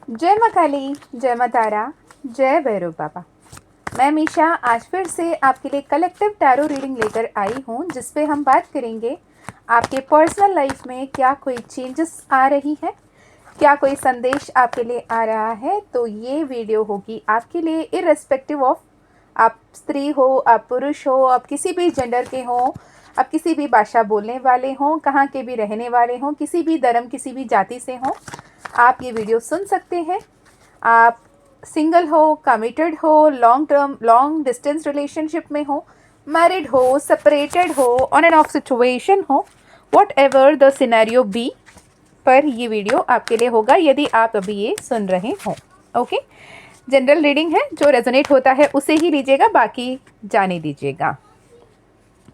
जय माँ काली, जय माँ तारा, जय भैरव बाबा। मैं मीशा आज फिर से आपके लिए कलेक्टिव टैरो रीडिंग लेकर आई हूँ, जिस पे हम बात करेंगे आपके पर्सनल लाइफ में क्या कोई चेंजेस आ रही है, क्या कोई संदेश आपके लिए आ रहा है। तो ये वीडियो होगी आपके लिए इर्रेस्पेक्टिव ऑफ आप स्त्री हो, आप पुरुष हो, आप किसी भी जेंडर के हो, आप किसी भी भाषा बोलने वाले हों, कहाँ के भी रहने वाले हों, किसी भी धर्म, किसी भी जाति से हों, आप ये वीडियो सुन सकते हैं। आप सिंगल हो, कमिटेड हो, लॉन्ग डिस्टेंस रिलेशनशिप में हो, मैरिड हो, सेपरेटेड हो, ऑन एंड ऑफ सिचुएशन हो, whatever the scenario be, पर ये वीडियो आपके लिए होगा यदि आप अभी ये सुन रहे हो। ओके, जनरल रीडिंग है, जो रेजोनेट होता है उसे ही लीजिएगा, बाकी जाने दीजिएगा।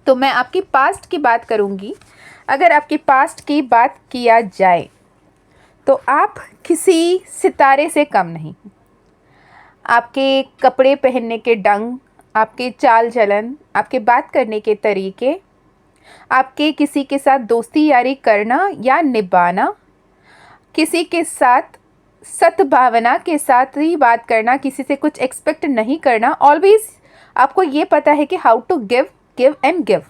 तो मैं आपकी पास्ट की बात करूंगी। अगर आपकी पास्ट की बात किया जाए तो आप किसी सितारे से कम नहीं। आपके कपड़े पहनने के ढंग, आपके चाल चलन, आपके बात करने के तरीके, आपके किसी के साथ दोस्ती यारी करना या निभाना, किसी के साथ सद्भावना के साथ ही बात करना, किसी से कुछ एक्सपेक्ट नहीं करना। ऑलवेज आपको ये पता है कि how to give and give.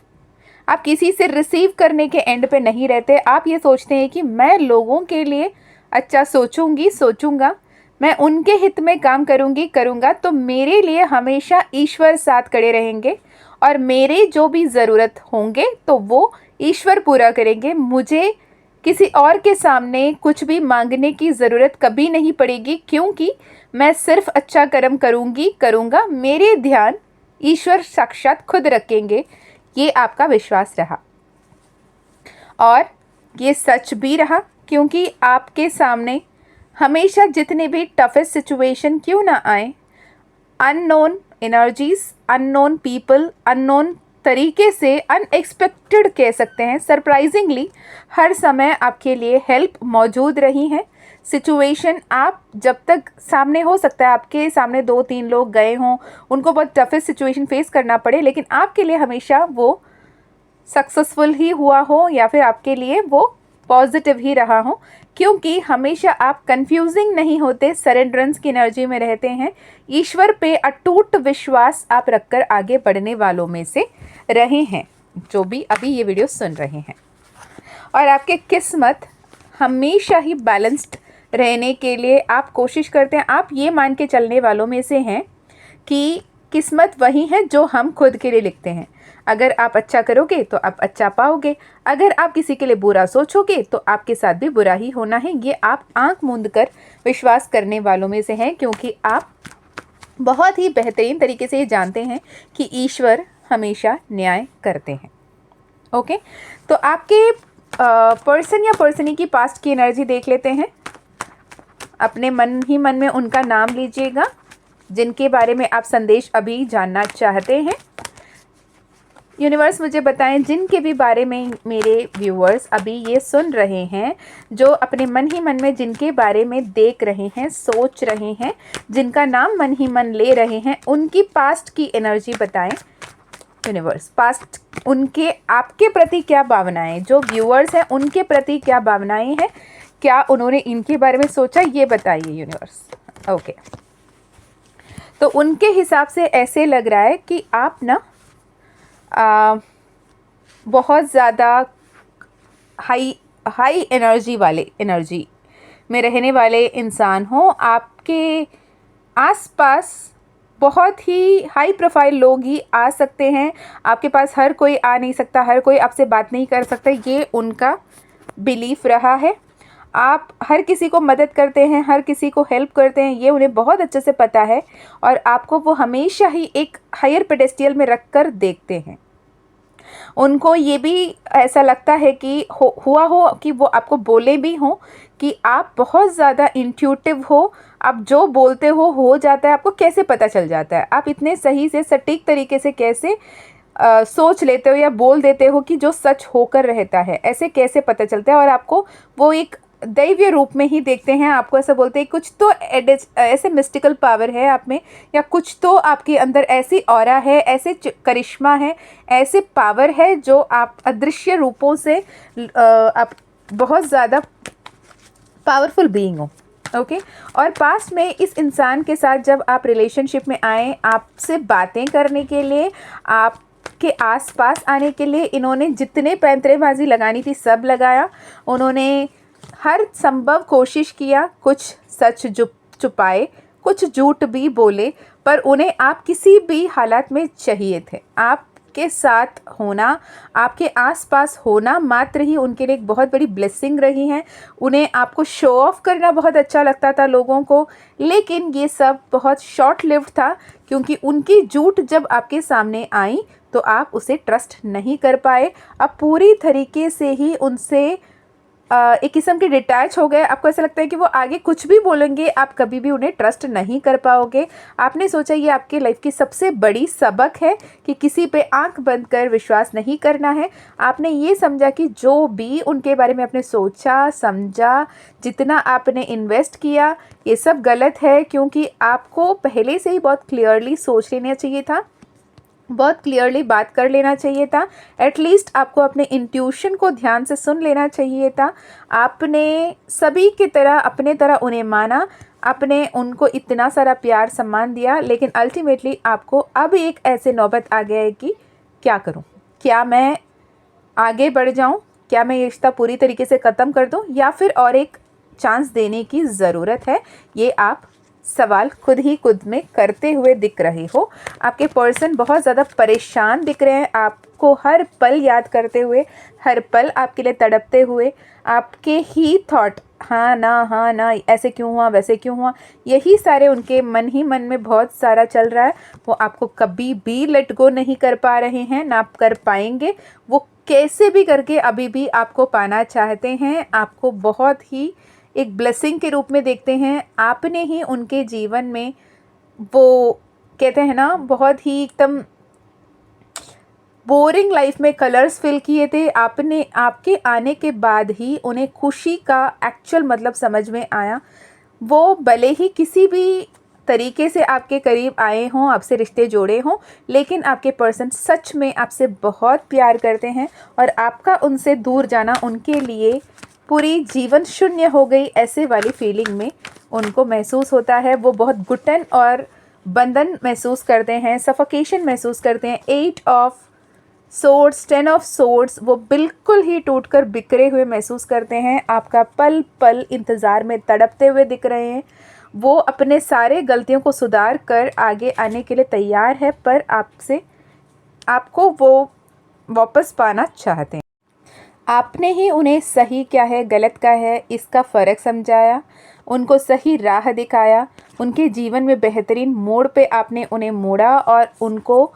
आप किसी से रिसीव करने के एंड पे नहीं रहते। आप ये सोचते हैं कि मैं लोगों के लिए अच्छा सोचूंगा, मैं उनके हित में काम करूंगा तो मेरे लिए हमेशा ईश्वर साथ खड़े रहेंगे और मेरे जो भी ज़रूरत होंगे तो वो ईश्वर पूरा करेंगे। मुझे किसी और के सामने कुछ भी मांगने की ज़रूरत कभी नहीं पड़ेगी, क्योंकि मैं सिर्फ अच्छा कर्म करूंगा। मेरे ध्यान ईश्वर साक्षात खुद रखेंगे। ये आपका विश्वास रहा और ये सच भी रहा, क्योंकि आपके सामने हमेशा जितने भी टफेस्ट सिचुएशन क्यों ना आए, unknown energies, unknown people, unknown तरीके से, अनएक्सपेक्टेड कह सकते हैं, सरप्राइजिंगली हर समय आपके लिए हेल्प मौजूद रही है। सिचुएशन आप जब तक सामने, हो सकता है आपके सामने 2-3 लोग गए हों, उनको बहुत टफेस्ट सिचुएशन फेस करना पड़े, लेकिन आपके लिए हमेशा वो सक्सेसफुल ही हुआ हो या फिर आपके लिए वो पॉजिटिव ही रहा हो, क्योंकि हमेशा आप कंफ्यूजिंग नहीं होते, सरेंडरेंस की एनर्जी में रहते हैं। ईश्वर पे अटूट विश्वास आप रखकर आगे बढ़ने वालों में से रहे हैं, जो भी अभी ये वीडियो सुन रहे हैं। और आपके किस्मत हमेशा ही बैलेंस्ड रहने के लिए आप कोशिश करते हैं। आप ये मान के चलने वालों में से हैं कि किस्मत वही है जो हम खुद के लिए लिखते हैं। अगर आप अच्छा करोगे तो आप अच्छा पाओगे, अगर आप किसी के लिए बुरा सोचोगे तो आपके साथ भी बुरा ही होना है। ये आप आंख मूंद कर विश्वास करने वालों में से हैं, क्योंकि आप बहुत ही बेहतरीन तरीके से ये जानते हैं कि ईश्वर हमेशा न्याय करते हैं। ओके, तो आपके पर्सन या पर्सनी की पास्ट की एनर्जी देख लेते हैं। अपने मन ही मन में उनका नाम लीजिएगा जिनके बारे में आप संदेश अभी जानना चाहते हैं। यूनिवर्स मुझे बताएं, जिनके भी बारे में मेरे व्यूअर्स अभी ये सुन रहे हैं, जो अपने मन ही मन में जिनके बारे में देख रहे हैं, सोच रहे हैं, जिनका नाम मन ही मन ले रहे हैं, उनकी पास्ट की एनर्जी बताएं। यूनिवर्स, पास्ट उनके आपके प्रति क्या भावनाएं, जो व्यूअर्स हैं उनके प्रति क्या भावनाएं हैं, क्या उन्होंने इनके बारे में सोचा, ये बताइए यूनिवर्स। ओके, तो उनके हिसाब से ऐसे लग रहा है कि आप ना बहुत ज़्यादा हाई एनर्जी में रहने वाले इंसान हो। आपके आसपास बहुत ही हाई प्रोफाइल लोग ही आ सकते हैं। आपके पास हर कोई आ नहीं सकता, हर कोई आपसे बात नहीं कर सकता, ये उनका बिलीफ रहा है। आप हर किसी को मदद करते हैं, हर किसी को हेल्प करते हैं, ये उन्हें बहुत अच्छे से पता है और आपको वो हमेशा ही एक हायर पेडेस्टियल में रख कर देखते हैं। उनको ये भी ऐसा लगता है कि हुआ हो कि वो आपको बोले भी हों कि आप बहुत ज़्यादा इंट्यूटिव हो, आप जो बोलते हो जाता है, आपको कैसे पता चल जाता है, आप इतने सही से सटीक तरीके से कैसे सोच लेते हो या बोल देते हो कि जो सच होकर रहता है, ऐसे कैसे पता चलता है। और आपको वो एक दैवीय रूप में ही देखते हैं। आपको ऐसा बोलते हैं कुछ तो ऐसे मिस्टिकल पावर है आप में, या कुछ तो आपके अंदर ऐसी ऑरा है, ऐसे करिश्मा है, ऐसे पावर है जो आप अदृश्य रूपों से आप बहुत ज़्यादा पावरफुल बीइंग हो। ओके। और पास्ट में इस इंसान के साथ जब आप रिलेशनशिप में आए, आपसे बातें करने के लिए, आपके आसपास आने के लिए इन्होंने जितने पैंतरेबाजी लगानी थी सब लगाया। उन्होंने हर संभव कोशिश किया, कुछ सच छुपाए, कुछ झूठ भी बोले, पर उन्हें आप किसी भी हालात में चाहिए थे। आपके साथ होना, आपके आसपास होना मात्र ही उनके लिए एक बहुत बड़ी ब्लेसिंग रही है। उन्हें आपको शो ऑफ करना बहुत अच्छा लगता था लोगों को, लेकिन ये सब बहुत शॉर्ट लिव्ड था, क्योंकि उनकी झूठ जब आपके सामने आई तो आप उसे ट्रस्ट नहीं कर पाए। आप पूरी तरीके से ही उनसे एक किस्म के डिटैच हो गए। आपको ऐसा लगता है कि वो आगे कुछ भी बोलेंगे, आप कभी भी उन्हें ट्रस्ट नहीं कर पाओगे। आपने सोचा ये आपके लाइफ की सबसे बड़ी सबक है कि किसी पे आंख बंद कर विश्वास नहीं करना है। आपने ये समझा कि जो भी उनके बारे में आपने सोचा समझा, जितना आपने इन्वेस्ट किया, ये सब गलत है, क्योंकि आपको पहले से ही बहुत क्लियरली सोच लेना चाहिए था, बहुत क्लियरली बात कर लेना चाहिए था। एटलीस्ट आपको अपने इंट्यूशन को ध्यान से सुन लेना चाहिए था। आपने सभी की तरह अपने तरह उन्हें माना, आपने उनको इतना सारा प्यार सम्मान दिया, लेकिन अल्टीमेटली आपको अब एक ऐसे नौबत आ गया है कि क्या करूं? क्या मैं आगे बढ़ जाऊं? क्या मैं ये रिश्ता पूरी तरीके से ख़त्म कर दूं, या फिर और एक चांस देने की ज़रूरत है? ये आप सवाल खुद में करते हुए दिख रहे हो। आपके पर्सन बहुत ज़्यादा परेशान दिख रहे हैं, आपको हर पल याद करते हुए, हर पल आपके लिए तड़पते हुए। आपके ही थॉट, हाँ ना, ऐसे क्यों हुआ, वैसे क्यों हुआ, यही सारे उनके मन ही मन में बहुत सारा चल रहा है। वो आपको कभी भी लेट गो नहीं कर पा रहे हैं, ना आप कर पाएंगे। वो कैसे भी करके अभी भी आपको पाना चाहते हैं, आपको बहुत ही एक ब्लेसिंग के रूप में देखते हैं। आपने ही उनके जीवन में, वो कहते हैं ना, बहुत ही एकदम बोरिंग लाइफ में कलर्स फिल किए थे। आपने, आपके आने के बाद ही उन्हें खुशी का एक्चुअल मतलब समझ में आया। वो भले ही किसी भी तरीके से आपके करीब आए हों, आपसे रिश्ते जोड़े हों, लेकिन आपके पर्सन सच में आपसे बहुत प्यार करते हैं, और आपका उनसे दूर जाना उनके लिए पूरी जीवन शून्य हो गई ऐसे वाली फीलिंग में उनको महसूस होता है। वो बहुत घुटन और बंधन महसूस करते हैं, सफोकेशन महसूस करते हैं। 8 ऑफ सोर्ड्स, 10 ऑफ सोर्ड्स, वो बिल्कुल ही टूटकर बिखरे हुए महसूस करते हैं। आपका पल पल इंतज़ार में तड़पते हुए दिख रहे हैं। वो अपने सारे गलतियों को सुधार कर आगे आने के लिए तैयार है, पर आपको वो वापस पाना चाहते हैं। आपने ही उन्हें सही क्या है, गलत क्या है, इसका फ़र्क समझाया, उनको सही राह दिखाया। उनके जीवन में बेहतरीन मोड़ पे आपने उन्हें मोड़ा और उनको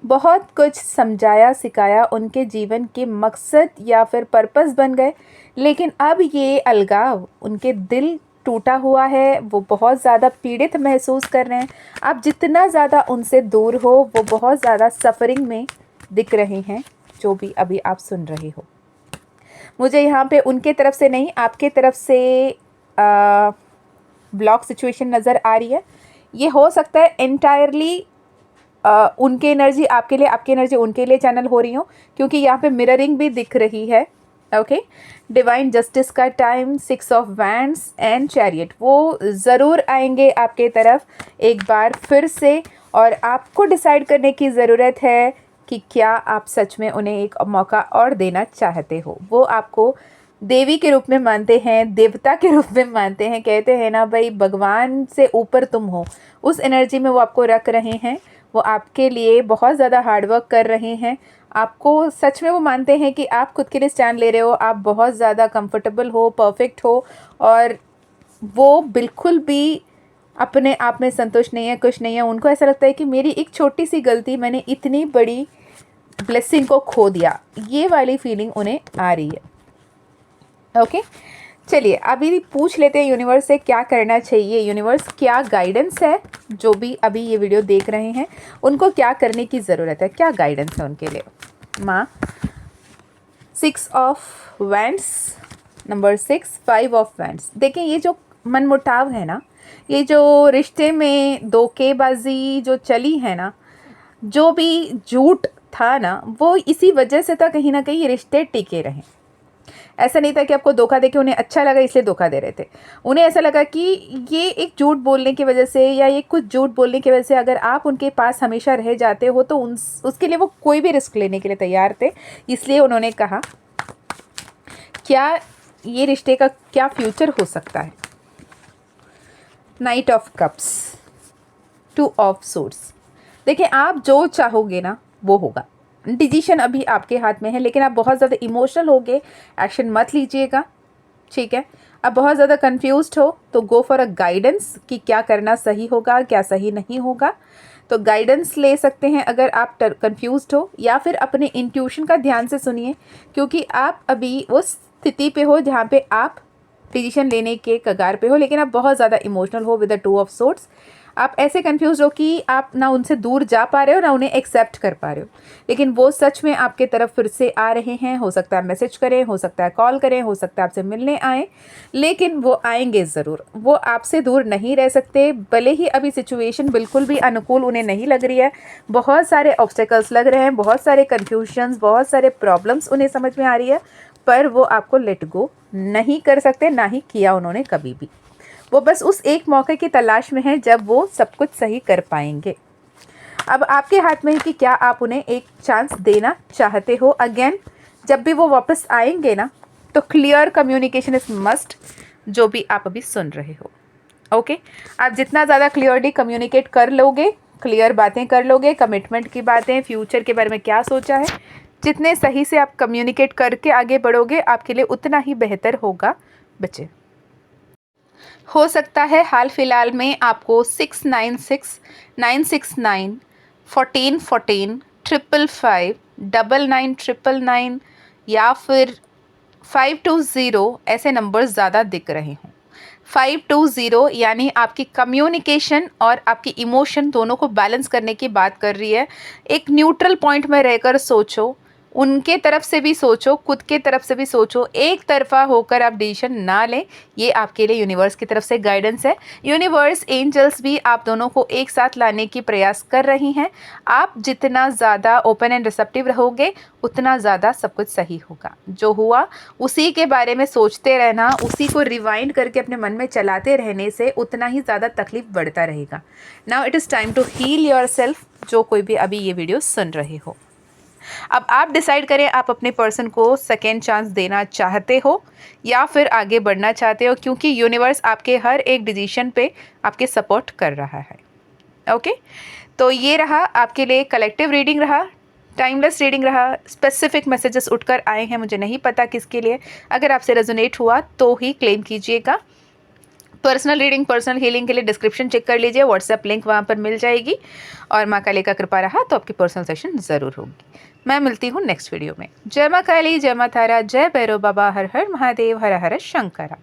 बहुत कुछ समझाया, सिखाया। उनके जीवन के मकसद या फिर पर्पस बन गए। लेकिन अब ये अलगाव, उनके दिल टूटा हुआ है, वो बहुत ज़्यादा पीड़ित महसूस कर रहे हैं। आप जितना ज़्यादा उनसे दूर हो, वो बहुत ज़्यादा सफ़रिंग में दिख रहे हैं, जो भी अभी आप सुन रहे हो। मुझे यहाँ पे उनके तरफ से नहीं, आपके तरफ से ब्लॉक सिचुएशन नज़र आ रही है। ये हो सकता है एंटायरली उनके एनर्जी आपके लिए, आपकी एनर्जी उनके लिए चैनल हो रही हो, क्योंकि यहाँ पे मिररिंग भी दिख रही है। ओके, डिवाइन जस्टिस का time, 6 of wands and chariot, वो ज़रूर आएंगे आपके तरफ एक बार फिर से, और आपको डिसाइड करने की ज़रूरत है कि क्या आप सच में उन्हें एक मौका और देना चाहते हो। वो आपको देवी के रूप में मानते हैं, देवता के रूप में मानते हैं। कहते हैं ना भाई, भगवान से ऊपर तुम हो, उस एनर्जी में वो आपको रख रहे हैं। वो आपके लिए बहुत ज़्यादा हार्डवर्क कर रहे हैं। आपको सच में वो मानते हैं कि आप खुद के लिए स्टैंड ले रहे हो, आप बहुत ज़्यादा कंफर्टेबल हो, परफेक्ट हो, और वो बिल्कुल भी अपने आप में संतुष्ट नहीं है, खुश नहीं है। उनको ऐसा लगता है कि मेरी एक छोटी सी गलती, मैंने इतनी बड़ी ब्लेसिंग को खो दिया, ये वाली फीलिंग उन्हें आ रही है। ओके, चलिए अभी पूछ लेते हैं यूनिवर्स से क्या करना चाहिए। यूनिवर्स क्या गाइडेंस है, जो भी अभी ये वीडियो देख रहे हैं उनको क्या करने की ज़रूरत है, क्या गाइडेंस है उनके लिए। माँ, 6 of wands, number 6, 5 of wands. देखिए, ये जो मनमुटाव है ना, ये जो रिश्ते में धोखेबाजी जो चली है ना, जो भी झूठ था ना, वो इसी वजह से था कहीं ना कहीं ये रिश्ते टिके रहे। ऐसा नहीं था कि आपको धोखा देके उन्हें अच्छा लगा इसलिए धोखा दे रहे थे। उन्हें ऐसा लगा कि ये एक झूठ बोलने की वजह से या ये कुछ झूठ बोलने की वजह से अगर आप उनके पास हमेशा रह जाते हो तो उसके लिए वो कोई भी रिस्क लेने के लिए तैयार थे। इसलिए उन्होंने कहा क्या ये रिश्ते का क्या फ्यूचर हो सकता है। Night of cups, 2 of swords. देखिए, आप जो चाहोगे ना वो होगा। डिसीजन अभी आपके हाथ में है, लेकिन आप बहुत ज़्यादा इमोशनल होगे, एक्शन मत लीजिएगा, ठीक है। अब बहुत ज़्यादा कंफ्यूज्ड हो तो गो फॉर अ गाइडेंस कि क्या करना सही होगा, क्या सही नहीं होगा। तो गाइडेंस ले सकते हैं अगर आप कंफ्यूज्ड हो, या फिर अपने इंट्यूशन का ध्यान से सुनिए, क्योंकि आप अभी उस स्थिति पे हो जहाँ पे आप डिसीजन लेने के कगार पे हो, लेकिन आप बहुत ज़्यादा इमोशनल हो विद द 2 ऑफ सोर्ड्स। आप ऐसे कंफ्यूज हो कि आप ना उनसे दूर जा पा रहे हो ना उन्हें एक्सेप्ट कर पा रहे हो, लेकिन वो सच में आपके तरफ फिर से आ रहे हैं। हो सकता है मैसेज करें, हो सकता है कॉल करें, हो सकता है आपसे मिलने आएँ, लेकिन वो आएंगे ज़रूर। वो आपसे दूर नहीं रह सकते, भले ही अभी सिचुएशन बिल्कुल भी अनुकूल उन्हें नहीं लग रही है। बहुत सारे ऑब्स्टेकल्स लग रहे हैं, बहुत सारे कन्फ्यूजन्स, बहुत सारे प्रॉब्लम्स उन्हें समझ में आ रही है, पर वो आपको लेट गो नहीं कर सकते, ना ही किया उन्होंने कभी भी। वो बस उस एक मौके की तलाश में है जब वो सब कुछ सही कर पाएंगे। अब आपके हाथ में है कि क्या आप उन्हें एक चांस देना चाहते हो। अगेन, जब भी वो वापस आएंगे ना, तो क्लियर कम्युनिकेशन इज मस्ट, जो भी आप अभी सुन रहे हो। ओके, आप जितना ज़्यादा क्लियरली कम्युनिकेट कर लोगे, क्लियर बातें कर लोगे, कमिटमेंट की बातें, फ्यूचर के बारे में क्या सोचा है, जितने सही से आप कम्युनिकेट करके आगे बढ़ोगे आपके लिए उतना ही बेहतर होगा बच्चे। हो सकता है हाल फिलहाल में आपको 696 969 14 14 555 99 999 या फिर 520 ऐसे नंबर्स ज़्यादा दिख रहे हों। 520 यानी आपकी कम्युनिकेशन और आपकी इमोशन दोनों को बैलेंस करने की बात कर रही है। एक न्यूट्रल पॉइंट में रहकर सोचो, उनके तरफ से भी सोचो, खुद के तरफ से भी सोचो, एक तरफा होकर आप डिसीजन ना लें। ये आपके लिए यूनिवर्स की तरफ से गाइडेंस है। यूनिवर्स, एंजल्स भी आप दोनों को एक साथ लाने की प्रयास कर रही हैं। आप जितना ज़्यादा ओपन एंड रिसेप्टिव रहोगे उतना ज़्यादा सब कुछ सही होगा। जो हुआ उसी के बारे में सोचते रहना, उसी को रिवाइंड करके अपने मन में चलाते रहने से उतना ही ज़्यादा तकलीफ बढ़ता रहेगा। Now it is time to heal yourself, जो कोई भी अभी ये वीडियो सुन रहे हो। अब आप डिसाइड करें, आप अपने पर्सन को सेकेंड चांस देना चाहते हो या फिर आगे बढ़ना चाहते हो, क्योंकि यूनिवर्स आपके हर एक डिसीजन पे आपके सपोर्ट कर रहा है। ओके, तो ये रहा आपके लिए कलेक्टिव रीडिंग रहा, टाइमलेस रीडिंग रहा। स्पेसिफिक मैसेजेस उठकर आए हैं, मुझे नहीं पता किसके लिए। अगर आपसे रेजोनेट हुआ तो ही क्लेम कीजिएगा। पर्सनल रीडिंग, पर्सनल हीलिंग के लिए डिस्क्रिप्शन चेक कर लीजिए, व्हाट्सएप लिंक वहाँ पर मिल जाएगी। और माँ काली का कृपा रहा तो आपकी पर्सनल सेशन ज़रूर होगी। मैं मिलती हूँ नेक्स्ट वीडियो में। जय माँ काली, जय माँ तारा, जय भैरव बाबा, हर हर महादेव, हर हर शंकरा।